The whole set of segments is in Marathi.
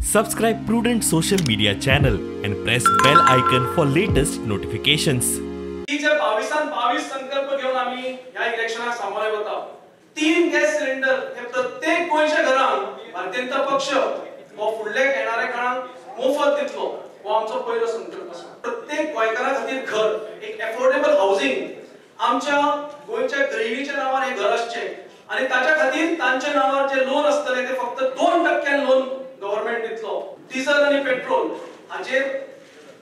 Subscribe Prudent social media channel and press bell icon for latest notifications. ही जे 22 संकल्प घेऊन आम्ही या इलेक्शनाक सामोरे वता 3 गॅस सिलेंडर हे प्रत्येक गोंयच्या घरांक भारतीय जनता पक्ष हो फुडले येणाऱ्या काळात मोफत दितलो हो आमचो पहिलो संकल्प आसा। प्रत्येक गोंयकारा खातीर घर एक अफोर्डेबल हाऊसिंग आमच्या गोंयच्या गरीबीच्या नावार हे घर आसचे आणि ताच्या खातीर तांच्या नावार जे लोन असतले ते फक्त 2% लोन गव्हर्नमेंट दितलो। डिझेल आणि पेट्रोल हाचेर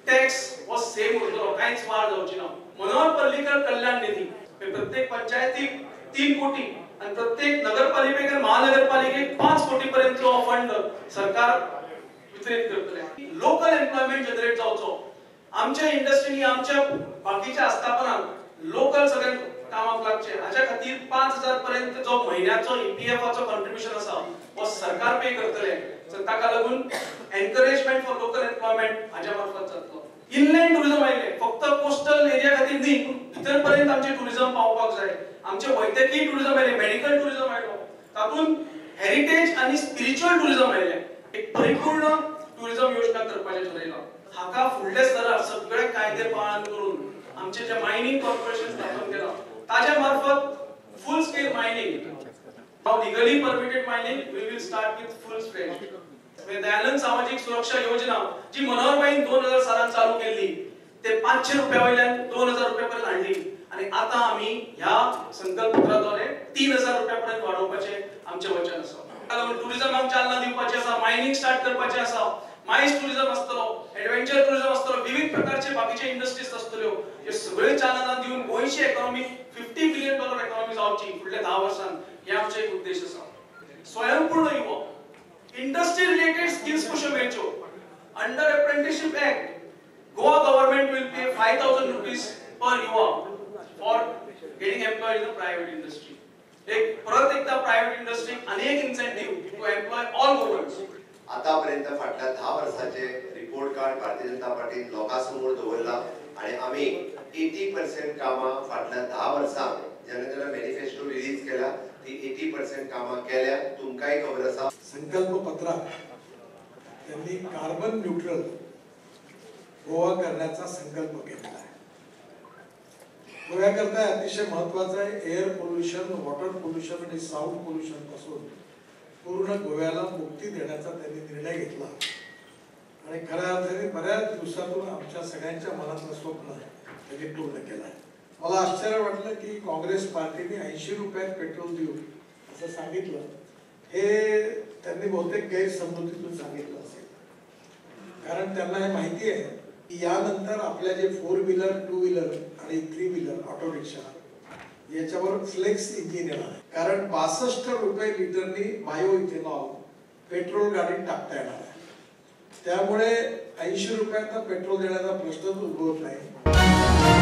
टॅक्स वो सेम उरतलो, कांयच वाड जावची ना। मनोहर पर्रीकर कल्याण निधी प्रत्येक पंचायतीक 3 कोटी आणि प्रत्येक नगरपालिकेक आणि महानगरपालिकेक 5 कोटी पर्यंतलो फंड सरकार वितरित करतले। लोकल एम्प्लॉयमेंट जनरेट जावचो, आमच्या इंडस्ट्रीनी आमच्या बाकीच्या आस्थापनांक लोकल सगळ्या कामाक लागचे हाच्या खातीर 5000 पर्यंत जो महिन्याचो ईपीएफओचो कॉन्ट्रिब्यूशन आसा वो सरकार पे करतले। तर ताका लागून एनकरेजमेंट फॉर लोकल एम्प्लॉयमेंट हाच्या मार्फत जातलो। इनलँड टुरिझम आयले, फक्त कोस्टल एरिया खातीर न्ही, भितर पर्यंत आमचे टुरिझम पावपाक जाय। आमचे वैद्यकीय टुरिझम आयले, मेडिकल टुरिझम आयलो, तातून हेरिटेज आणि स्पिरिच्युअल टुरिझम आयले। एक परिपूर्ण टुरिझम योजना करपाचे ठरयला। हाका फुडल्या स्तरार सगळे कायदे पालन करून आमचे जे मायनिंग कॉर्पोरेशन स्थापन केला ताच्या मार्फत फुल scale mining Now legally permitted mining, we will start with full spread. Dayanand सामाजिक सुरक्षा योजना जी मनोहरबाईन 2000 सालान चालू केली ते 500 रुपया वयल्यान 2000 रुपया पर्यंत हाडली आणि आता आम्ही ह्या संकल्प पत्राद्वारे 3000 रुपया पर्यंत वाढवपाचे आमचे वचन आसा। टुरिझमाक चालना दिवपाची आसा, मायनिंग स्टार्ट करपाचे आसा, मायस टुरिझम आसतलो, एडव्हेंचर टुरिझम आसतलो, विविध प्रकारचे बाकीचे इंडस्ट्रीज आसतल्यो, हे सगळे चालना दिवन गोंयची इकॉनॉमी $50 बिलियन इकॉनॉमी जावची फुडल्या 10 वर्षांत हे आमचे एक उद्देश आसा। स्वयंपूर्ण युवा इंडस्ट्री रिलेटेड स्किल्स कशो मेळच्यो under apprenticeship act Goa government will pay 5000 rupees per युवा for getting employed in the private industry. एक परत एकदा प्रायव्हेट इंडस्ट्री अनेक incentive to employ all Goans. आतापर्यंत फाटल्या 10 वर्षाचे रिपोर्ट कार्ड भारतीय जनता पार्टीन लोकांसमोर दवरला आणि आम्ही 80% कामां फाटल्या 10 वर्षांत जेन्ना मॅनिफेस्टो रिलीज केला ती 80% कामां केल्या। तुमकांय खबर आसा संकल्प पत्रात त्यांनी कार्बन न्यूट्रल गोवा करण्याचा संकल्प केलेला आहे। गोव्याकरता अतिशय महत्त्वाचं आहे एअर पोल्युशन, वॉटर पोल्युशन आणि साऊंड पोल्युशन पासून पूर्ण गोव्याला मुक्ती देण्याचा त्यांनी निर्णय घेतला आणि खऱ्या अर्थाने बऱ्याच दिवसातून आमच्या सगळ्यांच्या मनातलं स्वप्न त्यांनी पूर्ण केलं आहे। मला आश्चर्य वाटलं की काँग्रेस पार्टीने 80 रुपयात पेट्रोल देऊ असं सांगितलं, हे त्यांनी बहुतेक गैरसमजुतीतून सांगितलं असेल, कारण त्यांना हे माहिती आहे की यानंतर आपल्या जे 4 व्हीलर 2 व्हीलर आणि 3 व्हीलर ऑटो रिक्षा याच्यावर फ्लेक्स इंजिन येणार आहे, कारण 62 रुपये लिटरनी बायो इथेनॉल पेट्रोल गाडीत टाकता येणार आहे। त्यामुळे 80 रुपयात पेट्रोल देण्याचा प्रश्नच उद्भवत नाही।